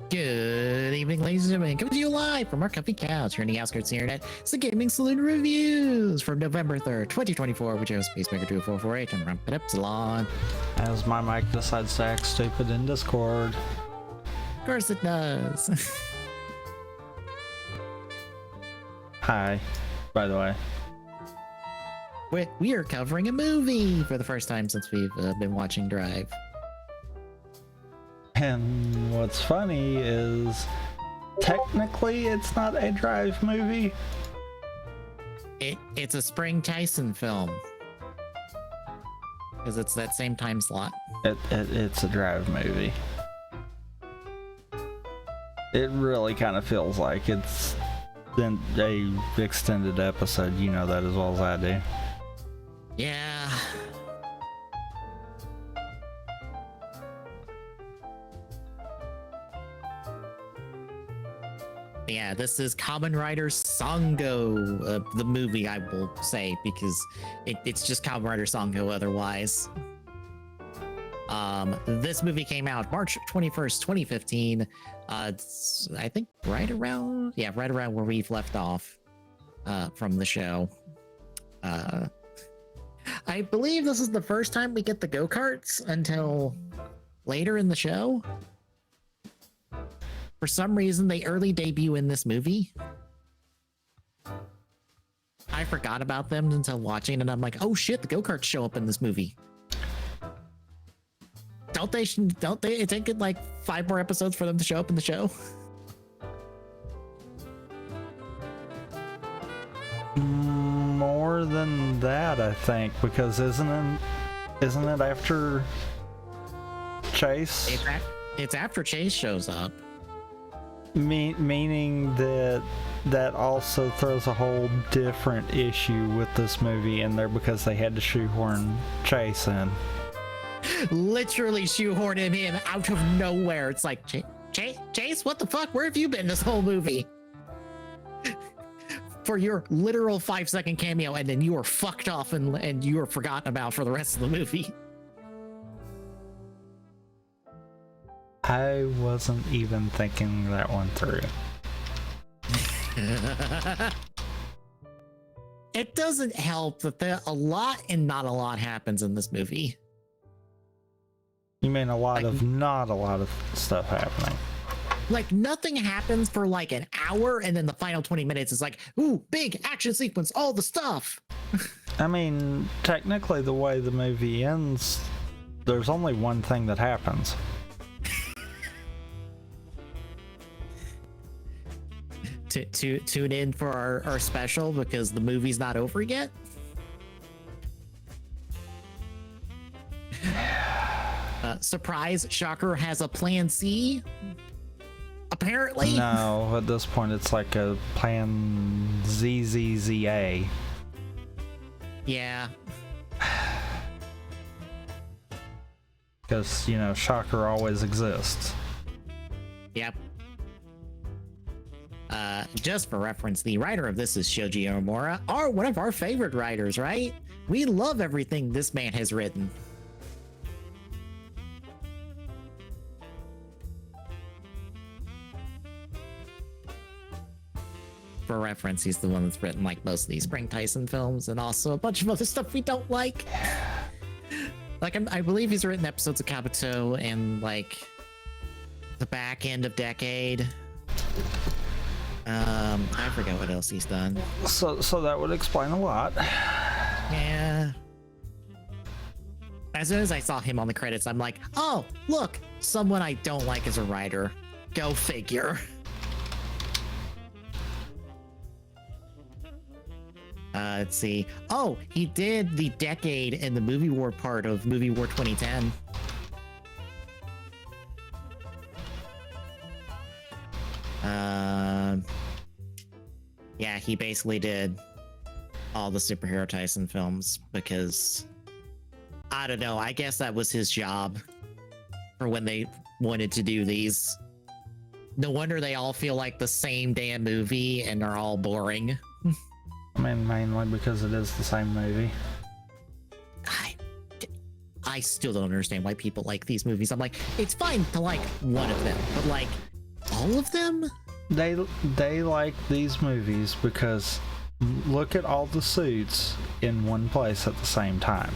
Good evening, ladies and gentlemen. Coming to you live from our comfy couch here in the outskirts of the internet. It's the Gaming Saloon Reviews from November 3rd, 2024, which is Spacemaker2448 and Rump It Up Salon. As my mic decides to act stupid in Discord. Of course it does. Hi, by the way. We are covering a movie for the first time since we've been watching Drive. And what's funny is, technically it's not a Drive movie. It's a Spring Tyson film. Because it's that same time slot. It's a Drive movie. It really kind of feels like it's been a extended episode. You know that as well as I do. Yeah. Yeah, this is Kamen Rider Sangou, the movie, I will say, because it's just Kamen Rider Sangou otherwise. This movie came out March 21st, 2015. I think right around where we've left off from the show. I believe this is the first time we get the go-karts until later in the show. For some reason, they early debut in this movie. I forgot about them until watching, and I'm like, oh shit, the go-karts show up in this movie. Don't they? It taken like 5 more episodes for them to show up in the show? More than that, I think, because isn't it after Chase? It's after Chase shows up. Meaning that also throws a whole different issue with this movie in there because they had to shoehorn Chase in. Literally shoehorn him in out of nowhere. It's like, Chase, what the fuck? Where have you been this whole movie? For your literal 5-second cameo, and then you are fucked off and you are forgotten about for the rest of the movie. I wasn't even thinking that one through. It doesn't help that a lot and not a lot happens in this movie. You mean not a lot of stuff happening? Like, nothing happens for like an hour, and then the final 20 minutes is like, ooh, big action sequence, all the stuff. I mean, technically the way the movie ends, there's only one thing that happens. Tune in for our special because the movie's not over yet. Surprise, Shocker has a plan C. Apparently. No, at this point it's like a plan ZZZA. Yeah. Because, you know, Shocker always exists. Yep. Just for reference, the writer of this is Shoji Omura, one of our favorite writers, right? We love everything this man has written. For reference, he's the one that's written like most of these Spring Tyson films and also a bunch of other stuff we don't like. Like, I believe he's written episodes of Kabuto and like the back end of Decade. I forget what else he's done. So that would explain a lot. Yeah. As soon as I saw him on the credits, I'm like, oh, look, someone I don't like as a writer. Go figure. Let's see. Oh, he did the Decade and the Movie War part of Movie War 2010. Yeah, he basically did all the superhero Tyson films because, I don't know, I guess that was his job for when they wanted to do these. No wonder they all feel like the same damn movie and are all boring. I mean, mainly because it is the same movie. I still don't understand why people like these movies. I'm like, it's fine to like one of them, but like all of them? They like these movies because look at all the suits in one place at the same time.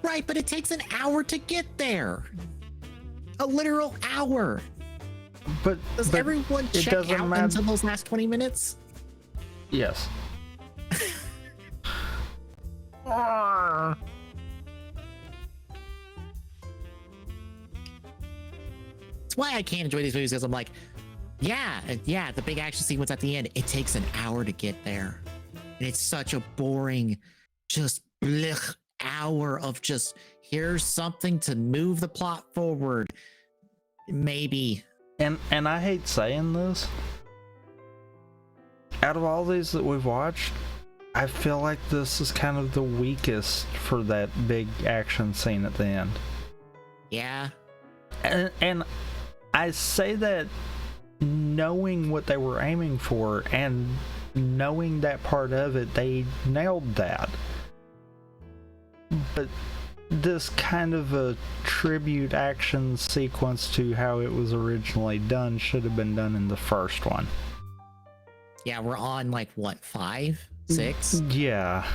Right, but it takes an hour to get there. A literal hour. But Does everyone check out until those last 20 minutes? Yes. That's why I can't enjoy these movies, because I'm like, yeah, the big action sequence at the end, it takes an hour to get there. And it's such a boring, just blech hour of just, here's something to move the plot forward. Maybe. And I hate saying this. Out of all these that we've watched, I feel like this is kind of the weakest for that big action scene at the end. Yeah. And I say that knowing what they were aiming for and knowing that part of it, they nailed that. But this kind of a tribute action sequence to how it was originally done should have been done in the first one. Yeah, we're on like what, 5, 6? Yeah.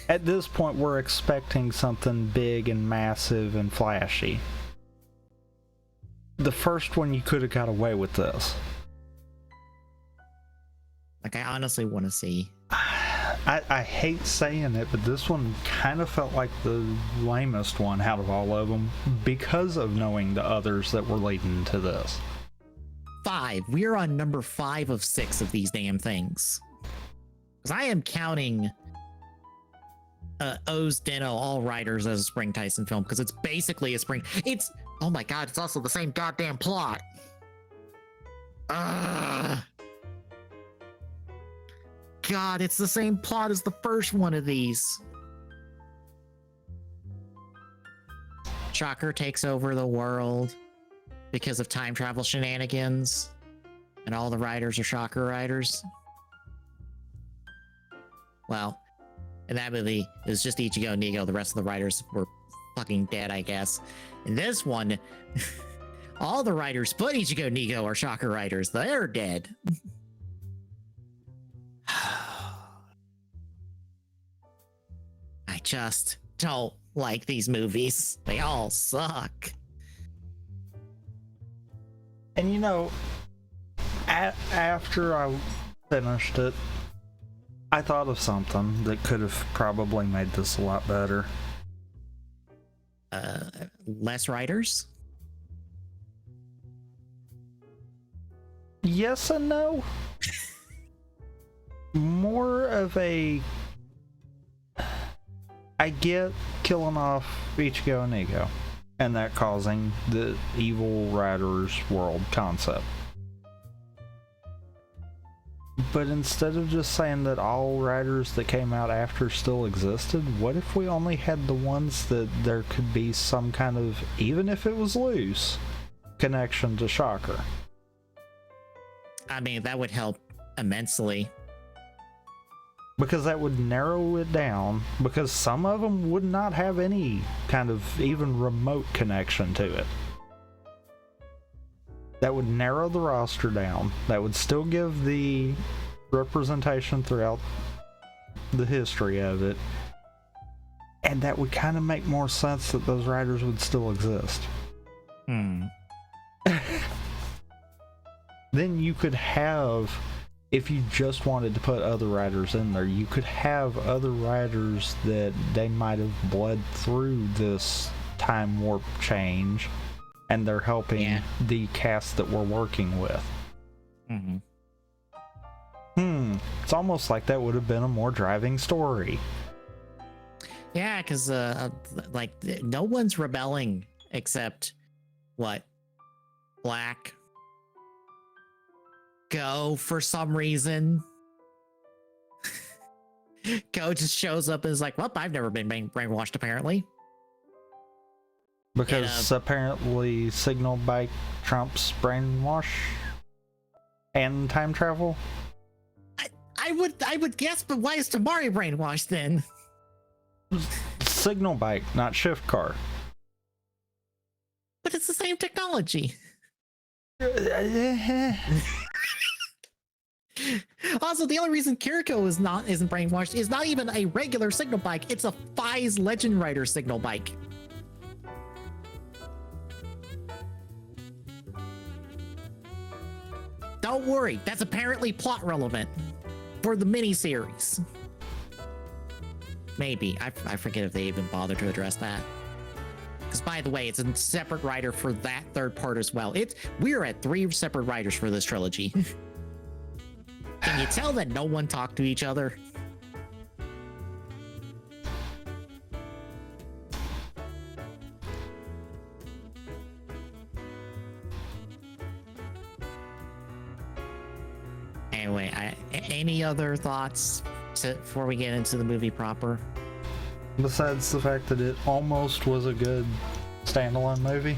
At this point, we're expecting something big and massive and flashy. The first one, you could have got away with this. Like, I honestly want to see. I hate saying it, but this one kind of felt like the lamest one out of all of them because of knowing the others that were leading to this. 5. We're on number 5 of 6 of these damn things. Because I am counting O's Den-O All Riders as a Spring Tyson film, because it's basically a spring. It's, oh my god, it's also the same goddamn plot. God, it's the same plot as the first one of these. Shocker takes over the world because of time travel shenanigans, and all the riders are Shocker riders. Well, in that movie, it was just Ichigo and Nigo. The rest of the riders were fucking dead, I guess. In this one, all the riders but Ichigo and Nigo are Shocker riders. They're dead. I just don't like these movies. They all suck. And you know, after I finished it, I thought of something that could have probably made this a lot better. Less riders? Yes and no. More of a... I get killing off Ichigo and Nigo, and that causing the evil riders world concept. But instead of just saying that all riders that came out after still existed, what if we only had the ones that there could be some kind of, even if it was loose, connection to Shocker? I mean, that would help immensely. Because that would narrow it down, because some of them would not have any kind of even remote connection to it. That would narrow the roster down. That would still give the representation throughout the history of it. And that would kind of make more sense that those riders would still exist. Then you could have, if you just wanted to put other riders in there, you could have other riders that they might have bled through this time warp change, and they're helping the cast that we're working with. It's almost like that would have been a more driving story. Yeah, because like no one's rebelling except what? Black. Go for some reason. Go just shows up and is like, well, I've never been brainwashed apparently. Because apparently signal bike trumps brainwash and time travel. I would guess, but why is Tamari brainwashed then? Signal bike, not shift car. But it's the same technology. Also, the only reason Kiriko isn't brainwashed is not even a regular signal bike. It's a Fi's Legend Rider signal bike. Don't worry, that's apparently plot relevant for the miniseries. Maybe. I forget if they even bothered to address that. Because, by the way, it's a separate writer for that third part as well. We're at 3 separate writers for this trilogy. Can you tell that no one talked to each other? Anyway, any other thoughts before we get into the movie proper? Besides the fact that it almost was a good standalone movie.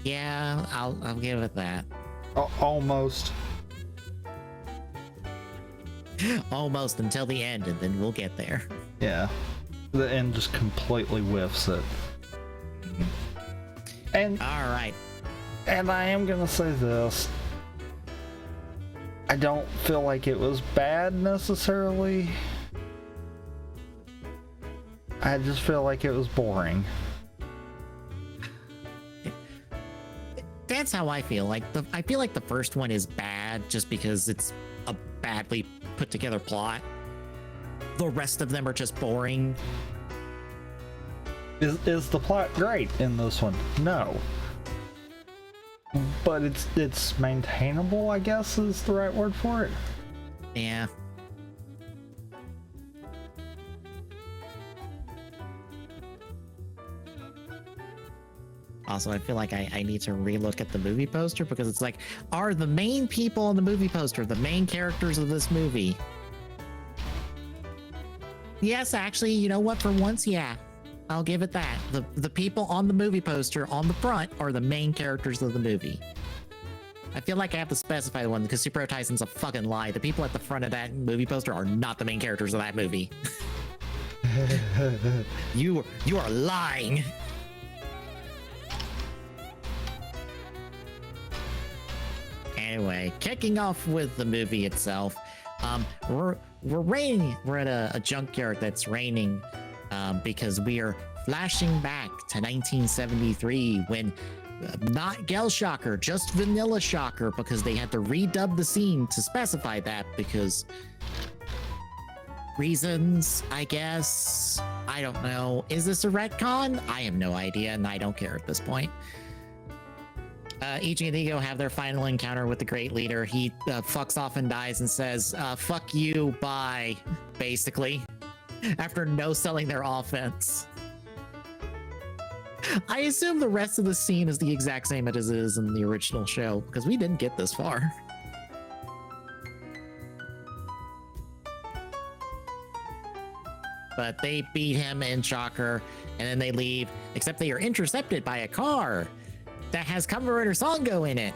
Yeah, I'll give it that. Almost. Almost until the end, and then we'll get there. Yeah. The end just completely whiffs it. And all right. And I am gonna say this. I don't feel like it was bad necessarily. I just feel like it was boring. That's how I feel. I feel like the first one is bad just because it's a badly put together plot. The rest of them are just boring. Is the plot great in this one? No. But it's maintainable, I guess is the right word for it. Yeah. Also, I feel like I need to relook at the movie poster because it's like, are the main people on the movie poster the main characters of this movie? Yes, actually, you know what? For once, yeah. I'll give it that. The people on the movie poster on the front are the main characters of the movie. I feel like I have to specify the one because Super Tyson's a fucking lie. The people at the front of that movie poster are not the main characters of that movie. You are lying. Anyway, kicking off with the movie itself, we're raining. We're at a junkyard that's raining because we are flashing back to 1973 when not Gel Shocker, just Vanilla Shocker, because they had to redub the scene to specify that because reasons, I guess. I don't know. Is this a retcon? I have no idea, and I don't care at this point. Ichi and Ego have their final encounter with the Great Leader. He fucks off and dies and says, fuck you, bye, basically, after no-selling their offense. I assume the rest of the scene is the exact same as it is in the original show, because we didn't get this far. But they beat him and Shocker, and then they leave, except they are intercepted by a car that has Kamne Rider Sangou in it.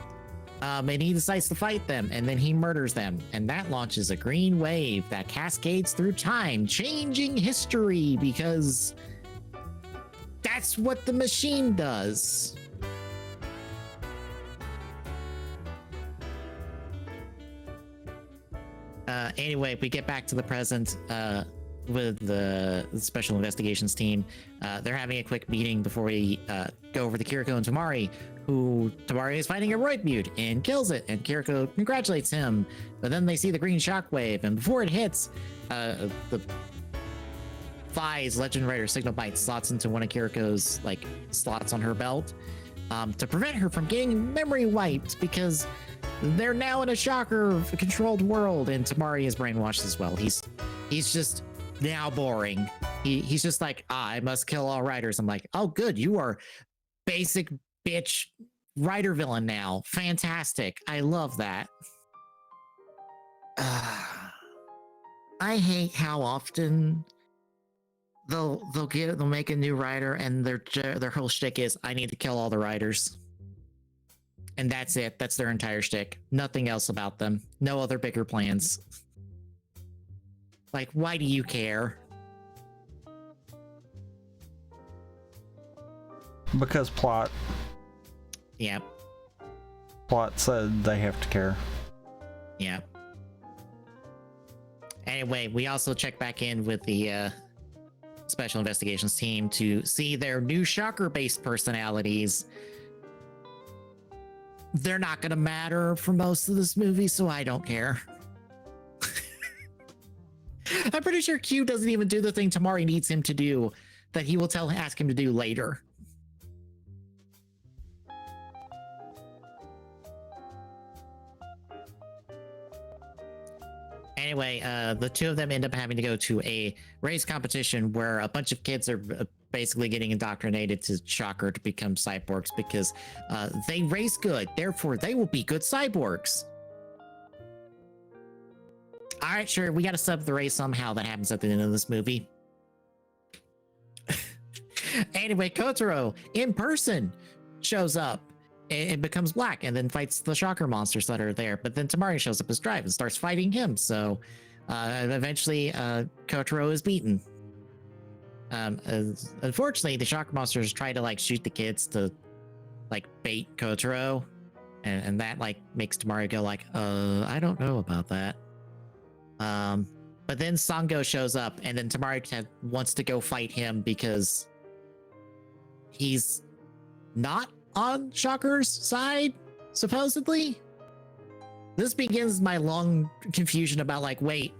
And he decides to fight them, and then he murders them. And that launches a green wave that cascades through time, changing history, because that's what the machine does. Anyway, we get back to the present with the special investigations team. They're having a quick meeting before we go over to Kiriko and Tamari, who Tamari is fighting a roid mute and kills it, and Kiriko congratulates him. But then they see the green shockwave, and before it hits, the Fi's Legend Rider signal bite slots into one of Kiriko's slots on her belt to prevent her from getting memory wiped, because they're now in a Shocker controlled world, and Tamari is brainwashed as well. He's just now boring. He's just like, I must kill all riders. I'm like, oh good, you are basic bitch rider villain now. Fantastic. I love that. I hate how often they'll make a new rider and their whole shtick is, I need to kill all the riders. And that's it. That's their entire shtick. Nothing else about them. No other bigger plans. Like, why do you care? Because plot. Yep. plot said they have to care. Yeah. Anyway, we also check back in with the special investigations team to see their new Shocker-based personalities. They're not going to matter for most of this movie, so I don't care. I'm pretty sure Q doesn't even do the thing Tamari needs him to do that he will ask him to do later. Anyway, the two of them end up having to go to a race competition where a bunch of kids are basically getting indoctrinated to Shocker to become cyborgs because they race good. Therefore, they will be good cyborgs. All right, sure. We got to sub the race somehow. That happens at the end of this movie. Anyway, Kotaro in person shows up and becomes black and then fights the Shocker monsters that are there. But then Tamari shows up as Drive and starts fighting him. So eventually Kotaro is beaten. Unfortunately, the Shocker monsters try to like shoot the kids to like bait Kotaro. And that like makes Tamari go like, I don't know about that. But then Sangou shows up and then Tamari wants to go fight him because he's not on Shocker's side, supposedly. This begins my long confusion about like, wait,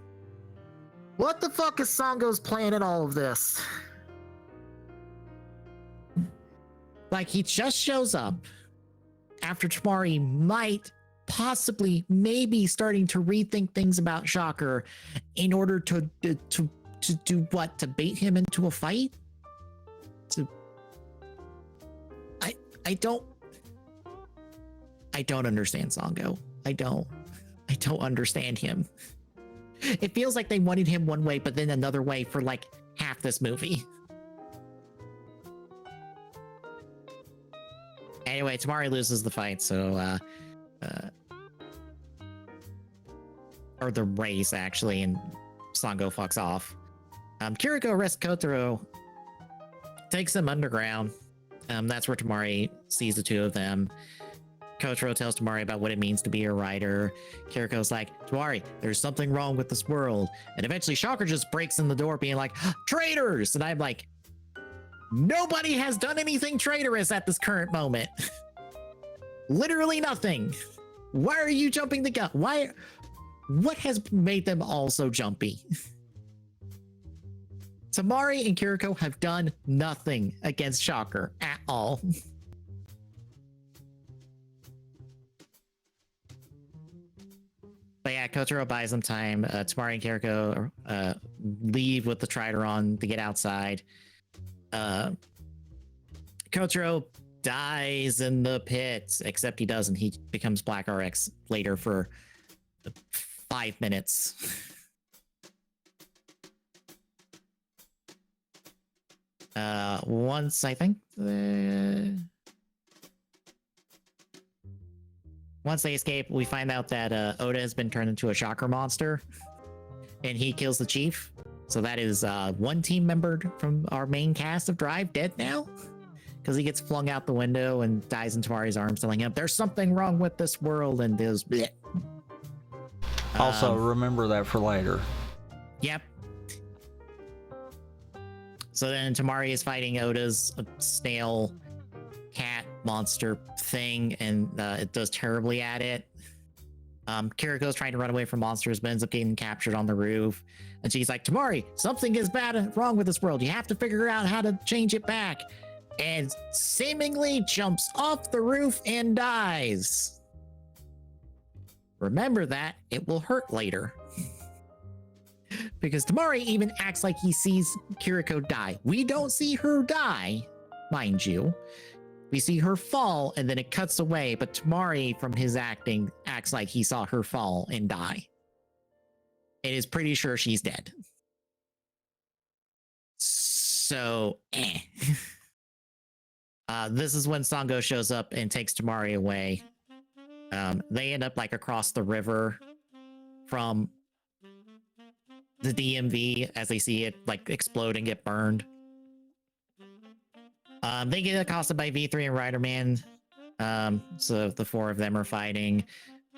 what the fuck is Sangou's plan in all of this? Like, he just shows up after Tamari might possibly maybe starting to rethink things about Shocker in order to do what? To bait him into a fight? I don't understand Sangou. I don't understand him. It feels like they wanted him one way, but then another way for like half this movie. Anyway, Tamari loses the fight, so or the race actually, and Sangou fucks off. Kiriko arrests Kotaro, takes them underground. That's where Tamari sees the two of them. Kotaro tells Tamari about what it means to be a rider. Kiriko's like, Tamari, there's something wrong with this world. And eventually Shocker just breaks in the door being like, traitors! And I'm like, nobody has done anything traitorous at this current moment. Literally nothing. Why are you jumping the gun? What has made them all so jumpy? Tamari and Kiriko have done nothing against Shocker at all. But yeah, Kotaro buys them time. Tamari and Kiriko leave with the Trider on to get outside. Kotaro dies in the pit, except he doesn't. He becomes Black RX later for 5 minutes. Once I think once they escape, we find out that Oda has been turned into a Shocker monster, and he kills the chief. So that is one team member from our main cast of Drive dead now, because he gets flung out the window and dies in Tamari's arms, telling him there's something wrong with this world, and there's bleh. Also, remember that for later. Yep. So then Tamari is fighting Oda's snail cat monster thing, and it does terribly at it. Kiriko's trying to run away from monsters, but ends up getting captured on the roof. And she's like, Tamari, something is wrong with this world. You have to figure out how to change it back. And seemingly jumps off the roof and dies. Remember that. It will hurt later. Because Tamari even acts like he sees Kiriko die. We don't see her die, mind you. We see her fall, and then it cuts away, but Tamari, from his acting, acts like he saw her fall and die. And is pretty sure she's dead. So, this is when Sangou shows up and takes Tamari away. They end up like across the river from the DMV as they see it like explode and get burned. They get accosted by V3 and Rider Man. So the four of them are fighting.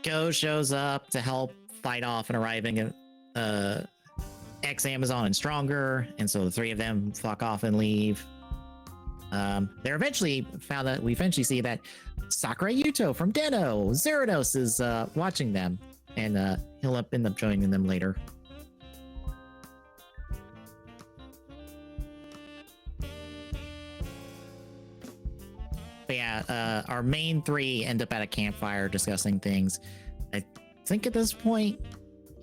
Go shows up to help fight off an arriving ex-Amazon and Stronger, and so the three of them fuck off and leave. They're eventually found that we eventually see that Sakura Yuto from Den-O, Zerados, is watching them, and he'll end up joining them later. But yeah, our main three end up at a campfire discussing things. I think at this point,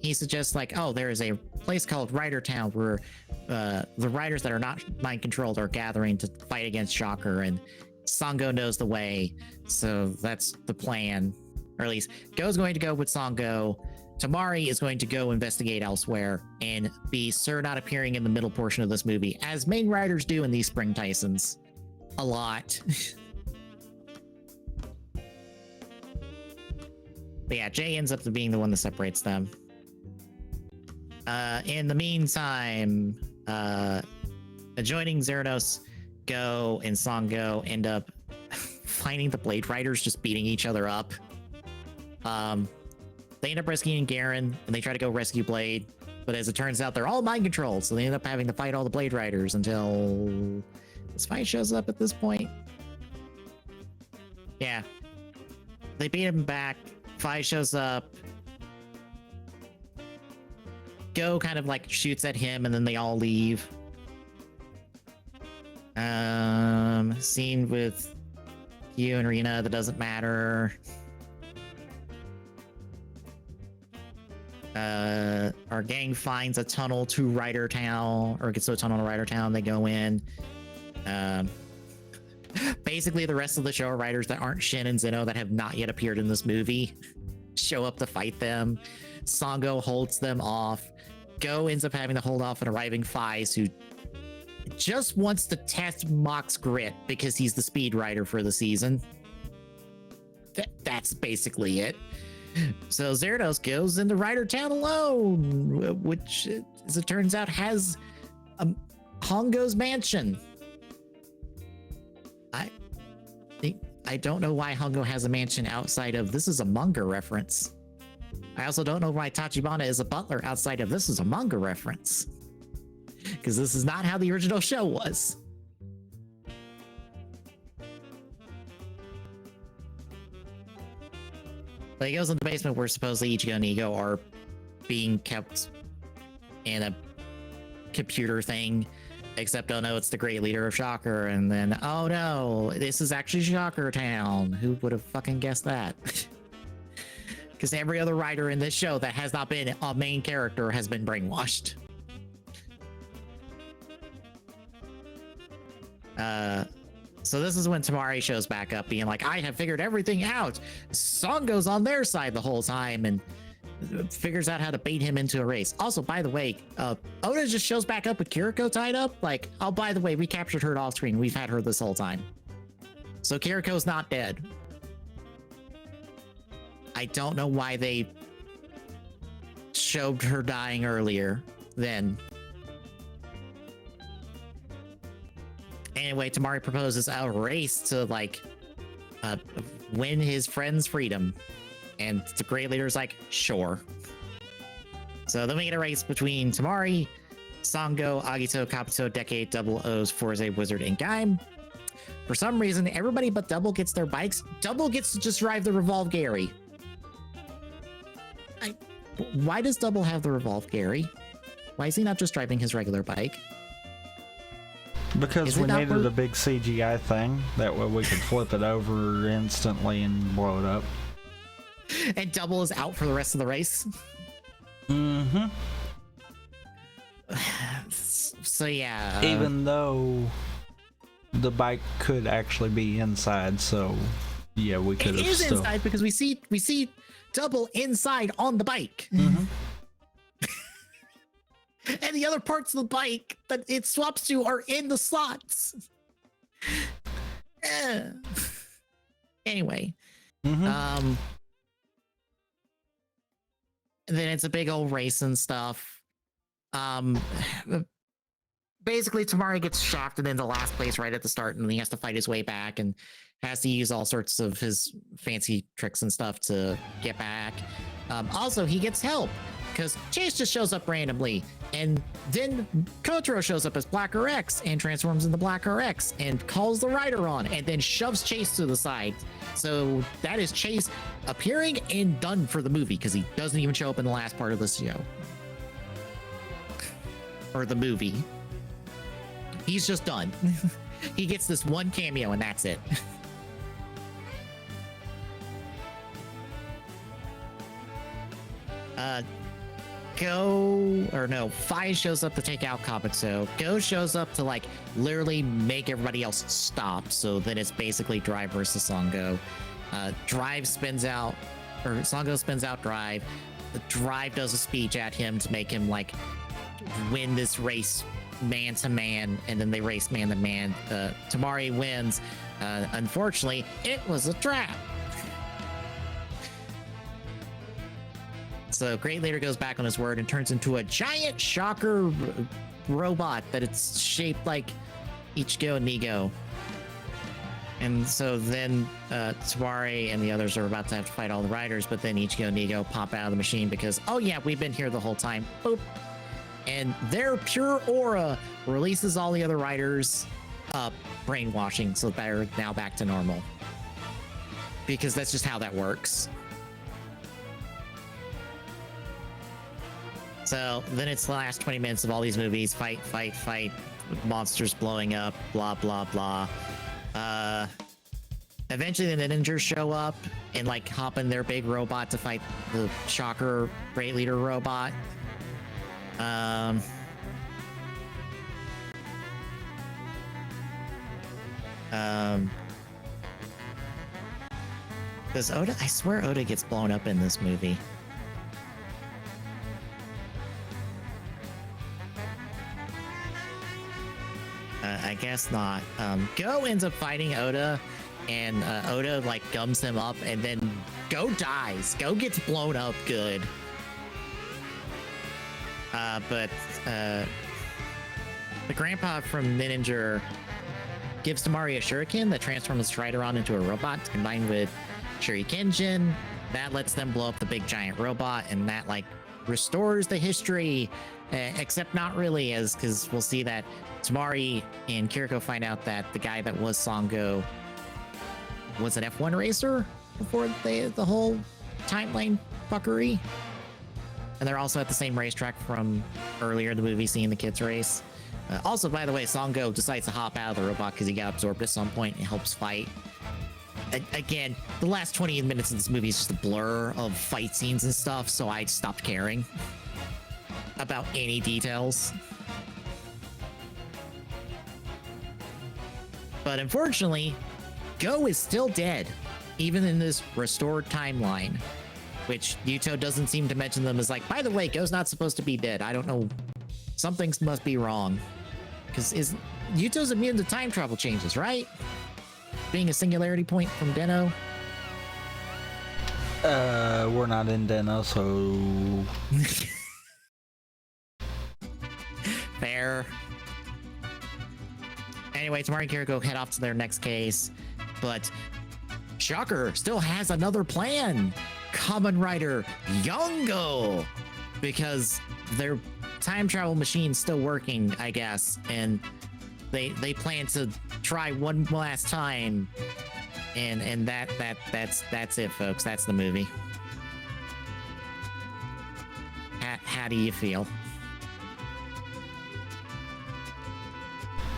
he suggests like, oh, there is a place called Rider Town where the riders that are not mind controlled are gathering to fight against Shocker, and Sangou knows the way, so that's the plan. Or at least Go's going to go with Sangou. Tamari is going to go investigate elsewhere and be Sir not appearing in the middle portion of this movie, as main riders do in these Spring Tysons. A lot. But yeah, Jay ends up being the one that separates them. In the meantime, adjoining Zerados, Go and Sangou end up finding the Blade Riders just beating each other up. They end up rescuing Garen, and they try to go rescue Blade, but as it turns out, they're all mind controlled, so they end up having to fight all the Blade Riders until this fight shows up at this point. Yeah. They beat him back. Fi shows up. Go kind of like shoots at him, and then they all leave. Scene with you and Rina that doesn't matter. Our gang finds a tunnel to Rider Town, or gets to a tunnel to Rider Town. They go in. Basically, the rest of the show are riders that aren't Shin and Zeno that have not yet appeared in this movie show up to fight them. Sangou holds them off. Go ends up having to hold off an arriving Faiz, who just wants to test Mock's grit because he's the speed rider for the season. That's basically it. So Zerados goes into Rider Town alone, which, as it turns out, has Hongo's mansion. I don't know why Hongo has a mansion outside of this is a manga reference. I also don't know why Tachibana is a butler outside of this is a manga reference. Because this is not how the original show was. But he goes in the basement where supposedly Ichigo and Igo are being kept in a computer thing. Except, oh no, it's the great leader of Shocker. And then, oh no, this is actually Shocker Town. Who would have fucking guessed that? Because every other writer in this show that has not been a main character has been brainwashed. So this is when Tamari shows back up being like, I have figured everything out. Sangou's on their side the whole time and figures out how to bait him into a race. Also, by the way, Oda just shows back up with Kiriko tied up. Like, oh, by the way, we captured her off screen. We've had her this whole time. So Kiriko's not dead. I don't know why they showed her dying earlier then. Anyway, Tamari proposes a race to, like, win his friend's freedom. And the Great Leader's like, sure. So then we get a race between Tamari, Sangou, Agito, Kabuto, Decade, Double O's, Forze, Wizard, and Gaim. For some reason, everybody but Double gets their bikes. Double gets to just drive the Revolve Gary. Why does Double have the Revolve Gary? Why is he not just driving his regular bike? Because we needed a big CGI thing. That way we could flip it over instantly and blow it up. And Double is out for the rest of the race. Mm-hmm. So yeah. Even though the bike could actually be inside, so yeah, we could have. It is inside because we see Double inside on the bike. Mm-hmm. And the other parts of the bike that it swaps to are in the slots. Anyway. Mm-hmm. And then it's a big old race and stuff. basically Tamari gets shafted into last place right at the start, and he has to fight his way back and has to use all sorts of his fancy tricks and stuff to get back. Also, he gets help because Chase just shows up randomly, and then Kotaro shows up as Black RX and transforms into Black RX and calls the rider on, and then shoves Chase to the side. So that is Chase appearing and done for the movie because he doesn't even show up in the last part of the show or the movie. He's just done. He gets this one cameo and that's it. Fi shows up to take out Kabuto. Go shows up to like literally make everybody else stop. So then it's basically Drive versus Sangou. Drive spins out, or Sangou spins out Drive. The Drive does a speech at him to make him like win this race man to man, and then they race man to man. Tamari wins. Unfortunately, it was a trap. So Great Leader goes back on his word and turns into a giant shocker robot that it's shaped like Ichigo and Nigo. And so then Tamari and the others are about to have to fight all the riders, but then Ichigo and Nigo pop out of the machine because, oh yeah, we've been here the whole time. Boop. And their pure aura releases all the other riders brainwashing, so they're now back to normal. Because that's just how that works. So then it's the last 20 minutes of all these movies. Fight, fight, fight. Monsters blowing up. Blah, blah, blah. Eventually the ninjas show up and like hop in their big robot to fight the Shocker Great Leader robot. Does Oda? I swear Oda gets blown up in this movie. I guess not. Go ends up fighting Oda, and Oda like gums him up, and then Go dies. Go gets blown up good. But the grandpa from Ninja gives Tamari a shuriken that transforms Strideron into a robot combined with Shurikenjin. That lets them blow up the big giant robot, and that like restores the history, except not really, as because we'll see that Tamari and Kiriko find out that the guy that was Sangou was an F1 racer before the whole timeline fuckery. And they're also at the same racetrack from earlier in the movie, seeing the kids race. Also, by the way, Sangou decides to hop out of the robot because he got absorbed at some point and helps fight. Again, the last 20 minutes of this movie is just a blur of fight scenes and stuff, so I stopped caring about any details. But unfortunately, Go is still dead, even in this restored timeline, which Yuto doesn't seem to mention them as like, by the way, Go's not supposed to be dead. I don't know. Something must be wrong. Because Yuto's immune to time travel changes, right? Being a singularity point from Den-O. We're not in Den-O, so... Fair. Anyway, Tamari and Kiriko head off to their next case, but Shocker still has another plan. Kamen Rider Sangou, because their time travel machine's still working, I guess, and they plan to try one last time, and that's it, folks. That's the movie. How do you feel?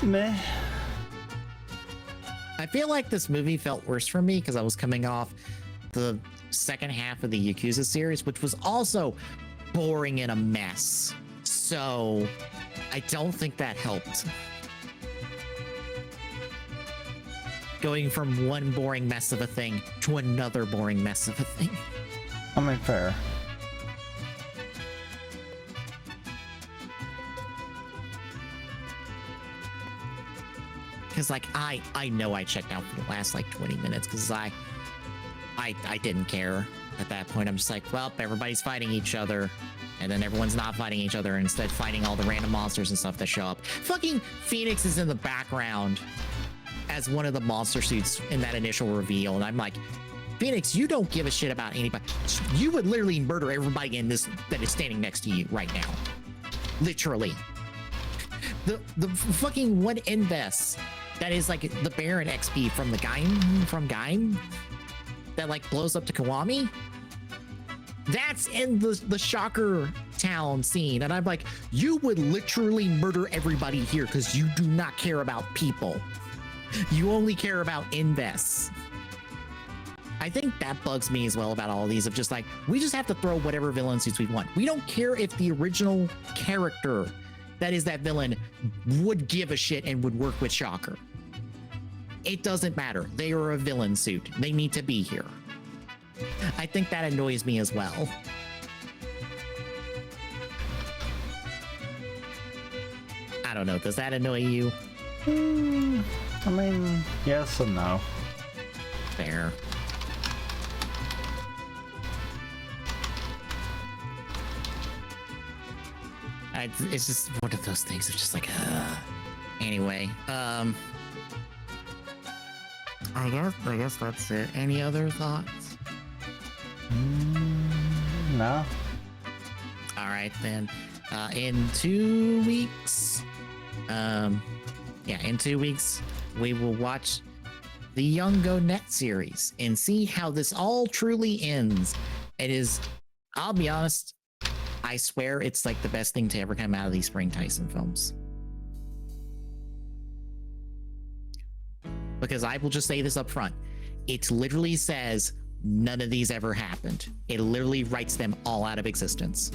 Meh. I feel like this movie felt worse for me because I was coming off the second half of the Yakuza series, which was also boring and a mess. So I don't think that helped. Going from one boring mess of a thing to another boring mess of a thing. I mean, fair. Because like I know I checked out for the last like 20 minutes because I didn't care. at that point, I'm just like, well, everybody's fighting each other. And then everyone's not fighting each other, and instead fighting all the random monsters and stuff that show up. Fucking Phoenix is in the background as one of the monster suits in that initial reveal. And I'm like, Phoenix, you don't give a shit about anybody. You would literally murder everybody in this that is standing next to you right now. Literally. The fucking one invest that is like the Baron XP from the Gaim that like blows up to Kiwami. That's in the Shocker Town scene. And I'm like, you would literally murder everybody here because you do not care about people. You only care about invests. I think that bugs me as well about all of these, of just like, we just have to throw whatever villain suits we want. We don't care if the original character that is that villain would give a shit and would work with Shocker. It doesn't matter. They are a villain suit. They need to be here. I think that annoys me as well. I don't know. Does that annoy you? I mean, yes and no. Fair. It's just one of those things of just like, anyway, I guess that's it. Any other thoughts? No. All right, then. In 2 weeks, in 2 weeks, we will watch the Youngo Net series and see how this all truly ends. It is, I'll be honest, I swear it's like the best thing to ever come out of these Spring Tyson films. Because I will just say this up front. It literally says none of these ever happened. It literally writes them all out of existence.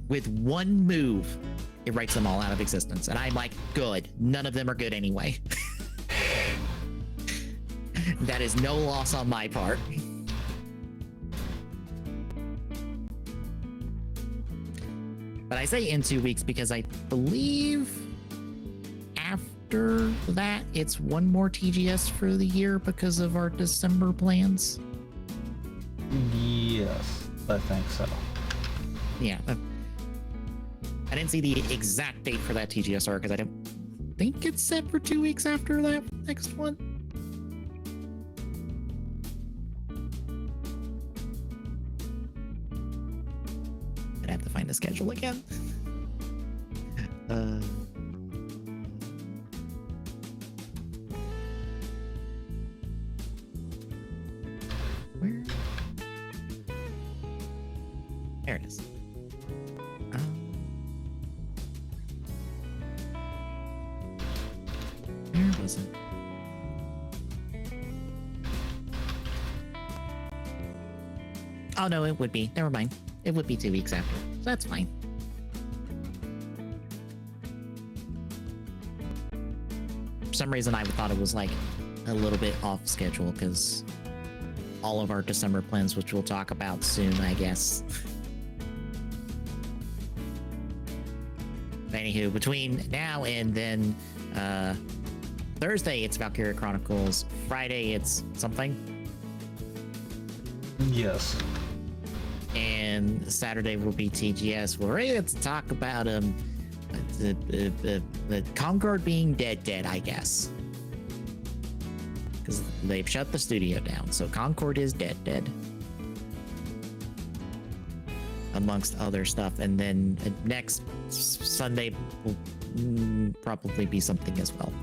With one move, it writes them all out of existence. And I'm like, good. None of them are good anyway. That is no loss on my part. But I say in 2 weeks because I believe after that, it's one more TGS for the year because of our December plans. Yes, I think so. Yeah. I didn't see the exact date for that TGSR because I don't think it's set for 2 weeks after that next one. I'd have to find the schedule again. Where? There it is. Where was it? Oh no, it would be. Never mind. It would be 2 weeks after. So that's fine. For some reason, I thought it was like a little bit off schedule because all of our December plans, which we'll talk about soon, I guess. Anywho, between now and then, Thursday, it's Valkyria Chronicles. Friday, it's something. Yes. And Saturday will be TGS. We're ready to talk about the Concord being dead, I guess. Because they've shut the studio down, so Concord is dead. Amongst other stuff. And then next Sunday will probably be something as well.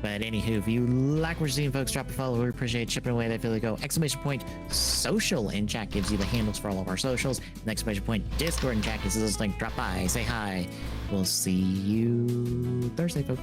But anywho, if you like what you're seeing, folks, drop a follow. We appreciate chipping away that Philly Go. !social in chat gives you the handles for all of our socials. And ! Discord in chat gives us this link. Drop by, say hi. We'll see you Thursday, folks.